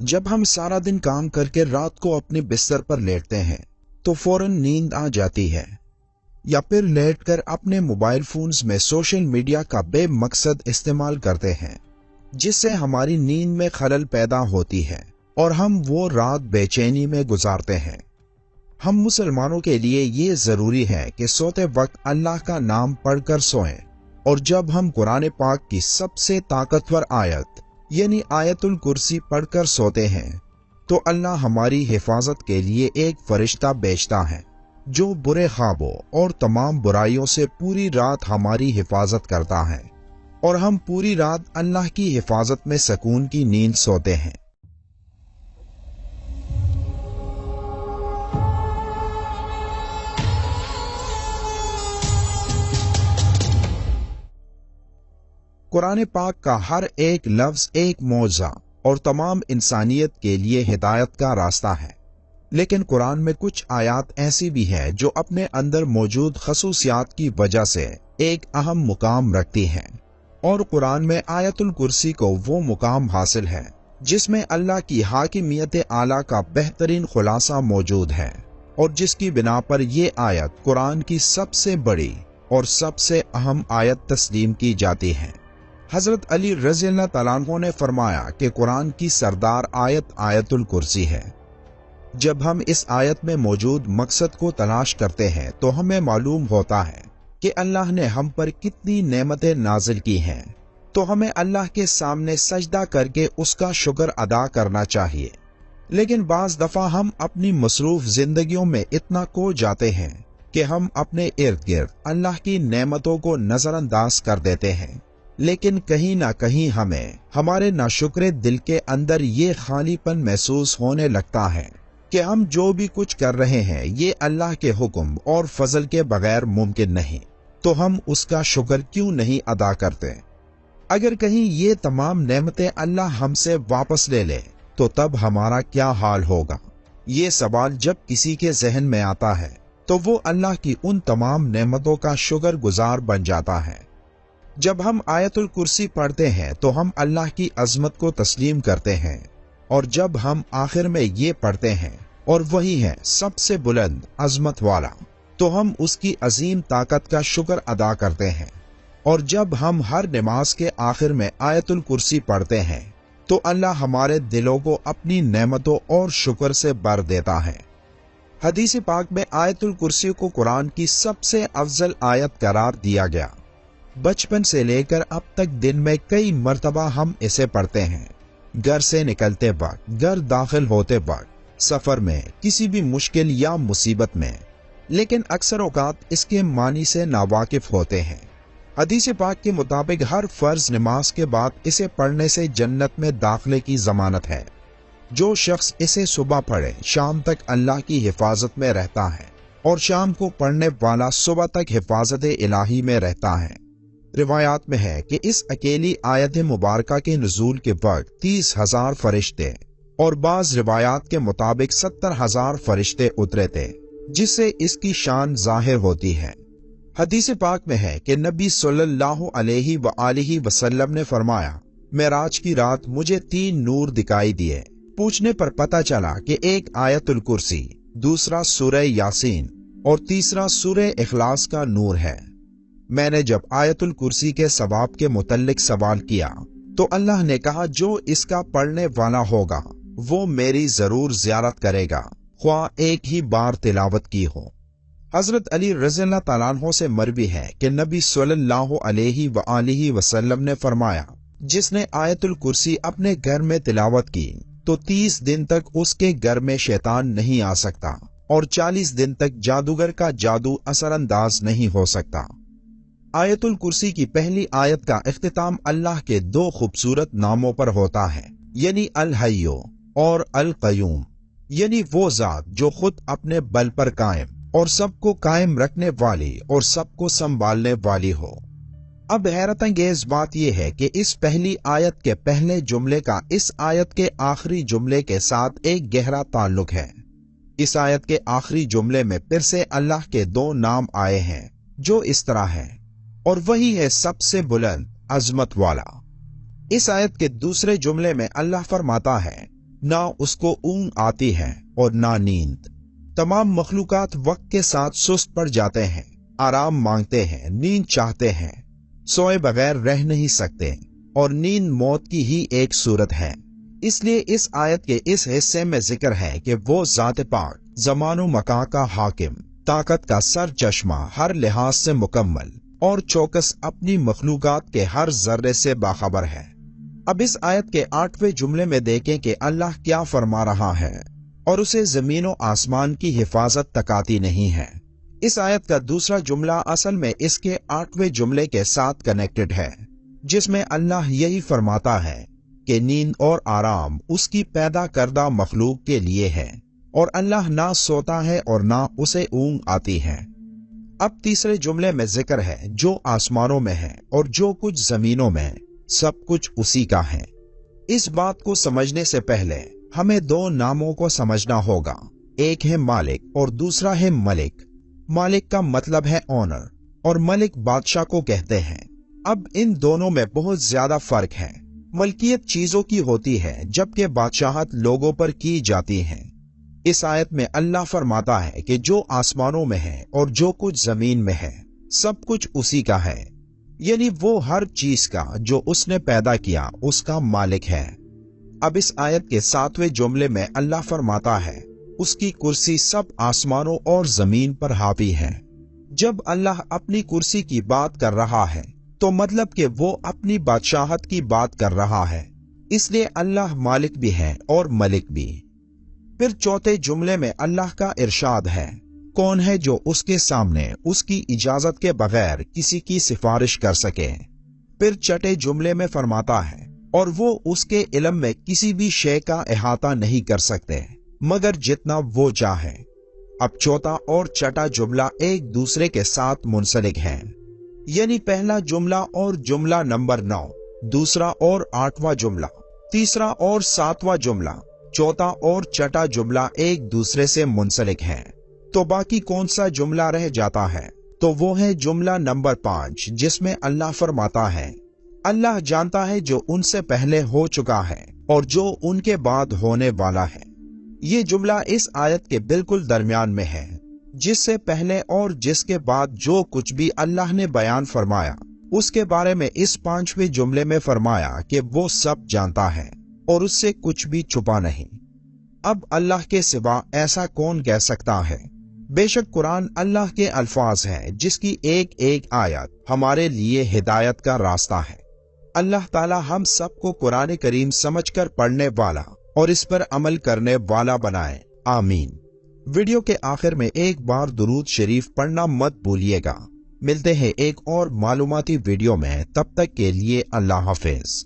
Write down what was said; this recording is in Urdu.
جب ہم سارا دن کام کر کے رات کو اپنے بستر پر لیٹتے ہیں تو فوراً نیند آ جاتی ہے، یا پھر لیٹ کر اپنے موبائل فونز میں سوشل میڈیا کا بے مقصد استعمال کرتے ہیں، جس سے ہماری نیند میں خلل پیدا ہوتی ہے اور ہم وہ رات بے چینی میں گزارتے ہیں۔ ہم مسلمانوں کے لیے یہ ضروری ہے کہ سوتے وقت اللہ کا نام پڑھ کر سوئیں، اور جب ہم قرآن پاک کی سب سے طاقتور آیت یعنی آیت الکرسی پڑھ کر سوتے ہیں تو اللہ ہماری حفاظت کے لیے ایک فرشتہ بھیجتا ہے جو برے خوابوں اور تمام برائیوں سے پوری رات ہماری حفاظت کرتا ہے، اور ہم پوری رات اللہ کی حفاظت میں سکون کی نیند سوتے ہیں۔ قرآن پاک کا ہر ایک لفظ ایک معجزہ اور تمام انسانیت کے لیے ہدایت کا راستہ ہے، لیکن قرآن میں کچھ آیات ایسی بھی ہیں جو اپنے اندر موجود خصوصیات کی وجہ سے ایک اہم مقام رکھتی ہیں، اور قرآن میں آیت الکرسی کو وہ مقام حاصل ہے جس میں اللہ کی حاکمیت اعلیٰ کا بہترین خلاصہ موجود ہے، اور جس کی بنا پر یہ آیت قرآن کی سب سے بڑی اور سب سے اہم آیت تسلیم کی جاتی ہے۔ حضرت علی رضی اللہ تعالیٰ عنہ نے فرمایا کہ قرآن کی سردار آیت آیت الکرسی ہے۔ جب ہم اس آیت میں موجود مقصد کو تلاش کرتے ہیں تو ہمیں معلوم ہوتا ہے کہ اللہ نے ہم پر کتنی نعمتیں نازل کی ہیں، تو ہمیں اللہ کے سامنے سجدہ کر کے اس کا شکر ادا کرنا چاہیے۔ لیکن بعض دفعہ ہم اپنی مصروف زندگیوں میں اتنا کھو جاتے ہیں کہ ہم اپنے ارد گرد اللہ کی نعمتوں کو نظر انداز کر دیتے ہیں، لیکن کہیں نہ کہیں ہمیں ہمارے ناشکرے دل کے اندر یہ خالی پن محسوس ہونے لگتا ہے کہ ہم جو بھی کچھ کر رہے ہیں یہ اللہ کے حکم اور فضل کے بغیر ممکن نہیں، تو ہم اس کا شکر کیوں نہیں ادا کرتے؟ اگر کہیں یہ تمام نعمتیں اللہ ہم سے واپس لے لے تو تب ہمارا کیا حال ہوگا؟ یہ سوال جب کسی کے ذہن میں آتا ہے تو وہ اللہ کی ان تمام نعمتوں کا شکر گزار بن جاتا ہے۔ جب ہم آیت الکرسی پڑھتے ہیں تو ہم اللہ کی عظمت کو تسلیم کرتے ہیں، اور جب ہم آخر میں یہ پڑھتے ہیں اور وہی ہے سب سے بلند عظمت والا، تو ہم اس کی عظیم طاقت کا شکر ادا کرتے ہیں۔ اور جب ہم ہر نماز کے آخر میں آیت الکرسی پڑھتے ہیں تو اللہ ہمارے دلوں کو اپنی نعمتوں اور شکر سے بھر دیتا ہے۔ حدیث پاک میں آیت الکرسی کو قرآن کی سب سے افضل آیت قرار دیا گیا۔ بچپن سے لے کر اب تک دن میں کئی مرتبہ ہم اسے پڑھتے ہیں، گھر سے نکلتے وقت، گھر داخل ہوتے وقت، سفر میں، کسی بھی مشکل یا مصیبت میں، لیکن اکثر اوقات اس کے معنی سے ناواقف ہوتے ہیں۔ حدیث پاک کے مطابق ہر فرض نماز کے بعد اسے پڑھنے سے جنت میں داخلے کی ضمانت ہے۔ جو شخص اسے صبح پڑھے شام تک اللہ کی حفاظت میں رہتا ہے، اور شام کو پڑھنے والا صبح تک حفاظت الہی میں رہتا ہے۔ روایات میں ہے کہ اس اکیلی آیت مبارکہ کے نزول کے وقت 30,000 فرشتے اور بعض روایات کے مطابق 70,000 فرشتے اترے تھے، جس سے اس کی شان ظاہر ہوتی ہے۔ حدیث پاک میں ہے کہ نبی صلی اللہ علیہ وآلہ وسلم نے فرمایا، معراج کی رات مجھے 3 نور دکھائی دیے۔ پوچھنے پر پتہ چلا کہ ایک آیت الکرسی، دوسرا سورہ یاسین اور تیسرا سورہ اخلاص کا نور ہے۔ میں نے جب آیت الکرسی کے ثواب کے متعلق سوال کیا تو اللہ نے کہا جو اس کا پڑھنے والا ہوگا وہ میری ضرور زیارت کرے گا، خواہ ایک ہی بار تلاوت کی ہو۔ حضرت علی رضی اللہ تعالیٰ عنہ سے مروی ہے کہ نبی صلی اللہ علیہ وآلہ وسلم نے فرمایا، جس نے آیت الکرسی اپنے گھر میں تلاوت کی تو 30 دن تک اس کے گھر میں شیطان نہیں آ سکتا، اور 40 دن تک جادوگر کا جادو اثر انداز نہیں ہو سکتا۔ آیت الکرسی کی پہلی آیت کا اختتام اللہ کے 2 خوبصورت ناموں پر ہوتا ہے، یعنی الحی اور القیوم، یعنی وہ ذات جو خود اپنے بل پر قائم اور سب کو قائم رکھنے والی اور سب کو سنبھالنے والی ہو۔ اب حیرت انگیز بات یہ ہے کہ اس پہلی آیت کے پہلے جملے کا اس آیت کے آخری جملے کے ساتھ ایک گہرا تعلق ہے۔ اس آیت کے آخری جملے میں پھر سے اللہ کے 2 نام آئے ہیں جو اس طرح ہیں، اور وہی ہے سب سے بلند عظمت والا۔ اس آیت کے دوسرے جملے میں اللہ فرماتا ہے، نہ اس کو اونگ آتی ہے اور نہ نیند۔ تمام مخلوقات وقت کے ساتھ سست پڑ جاتے ہیں، آرام مانگتے ہیں، نیند چاہتے ہیں، سوئے بغیر رہ نہیں سکتے، اور نیند موت کی ہی ایک صورت ہے۔ اس لیے اس آیت کے اس حصے میں ذکر ہے کہ وہ ذات پاک، زمان و مکان کا حاکم، طاقت کا سر چشمہ، ہر لحاظ سے مکمل اور چوکس، اپنی مخلوقات کے ہر ذرے سے باخبر ہے۔ اب اس آیت کے 8ویں جملے میں دیکھیں کہ اللہ کیا فرما رہا ہے، اور اسے زمین و آسمان کی حفاظت تک آتی نہیں ہے۔ اس آیت کا دوسرا جملہ اصل میں اس کے 8ویں جملے کے ساتھ کنیکٹڈ ہے، جس میں اللہ یہی فرماتا ہے کہ نیند اور آرام اس کی پیدا کردہ مخلوق کے لیے ہے، اور اللہ نہ سوتا ہے اور نہ اسے اونگ آتی ہے۔ اب تیسرے جملے میں ذکر ہے جو آسمانوں میں ہے اور جو کچھ زمینوں میں، سب کچھ اسی کا ہے۔ اس بات کو سمجھنے سے پہلے ہمیں دو ناموں کو سمجھنا ہوگا، ایک ہے مالک اور دوسرا ہے ملک۔ مالک کا مطلب ہے اونر اور ملک بادشاہ کو کہتے ہیں۔ اب ان دونوں میں بہت زیادہ فرق ہے۔ ملکیت چیزوں کی ہوتی ہے جبکہ بادشاہت لوگوں پر کی جاتی ہے۔ اس آیت میں اللہ فرماتا ہے کہ جو آسمانوں میں ہے اور جو کچھ زمین میں ہے، سب کچھ اسی کا ہے، یعنی وہ ہر چیز کا جو اس نے پیدا کیا اس کا مالک ہے۔ اب اس آیت کے 7ویں جملے میں اللہ فرماتا ہے اس کی کرسی سب آسمانوں اور زمین پر حاوی ہے۔ جب اللہ اپنی کرسی کی بات کر رہا ہے تو مطلب کہ وہ اپنی بادشاہت کی بات کر رہا ہے، اس لیے اللہ مالک بھی ہے اور ملک بھی۔ پھر چوتھے جملے میں اللہ کا ارشاد ہے، کون ہے جو اس کے سامنے اس کی اجازت کے بغیر کسی کی سفارش کر سکے۔ پھر چھٹے جملے میں فرماتا ہے، اور وہ اس کے علم میں کسی بھی شے کا احاطہ نہیں کر سکتے مگر جتنا وہ چاہے۔ اب چوتھا اور چھٹا جملہ ایک دوسرے کے ساتھ منسلک ہیں، یعنی پہلا جملہ اور جملہ نمبر 9، دوسرا اور 8واں جملہ، تیسرا اور 7واں جملہ، چوتھا اور چھٹا جملہ ایک دوسرے سے منسلک ہیں۔ تو باقی کون سا جملہ رہ جاتا ہے؟ تو وہ ہے جملہ نمبر 5، جس میں اللہ فرماتا ہے، اللہ جانتا ہے جو ان سے پہلے ہو چکا ہے اور جو ان کے بعد ہونے والا ہے۔ یہ جملہ اس آیت کے بالکل درمیان میں ہے، جس سے پہلے اور جس کے بعد جو کچھ بھی اللہ نے بیان فرمایا اس کے بارے میں اس 5ویں جملے میں فرمایا کہ وہ سب جانتا ہے اور اس سے کچھ بھی چھپا نہیں۔ اب اللہ کے سوا ایسا کون کہہ سکتا ہے؟ بے شک قرآن اللہ کے الفاظ ہیں جس کی ایک ایک آیت ہمارے لیے ہدایت کا راستہ ہے۔ اللہ تعالی ہم سب کو قرآن کریم سمجھ کر پڑھنے والا اور اس پر عمل کرنے والا بنائے، آمین۔ ویڈیو کے آخر میں ایک بار درود شریف پڑھنا مت بھولیے گا۔ ملتے ہیں ایک اور معلوماتی ویڈیو میں، تب تک کے لیے اللہ حافظ۔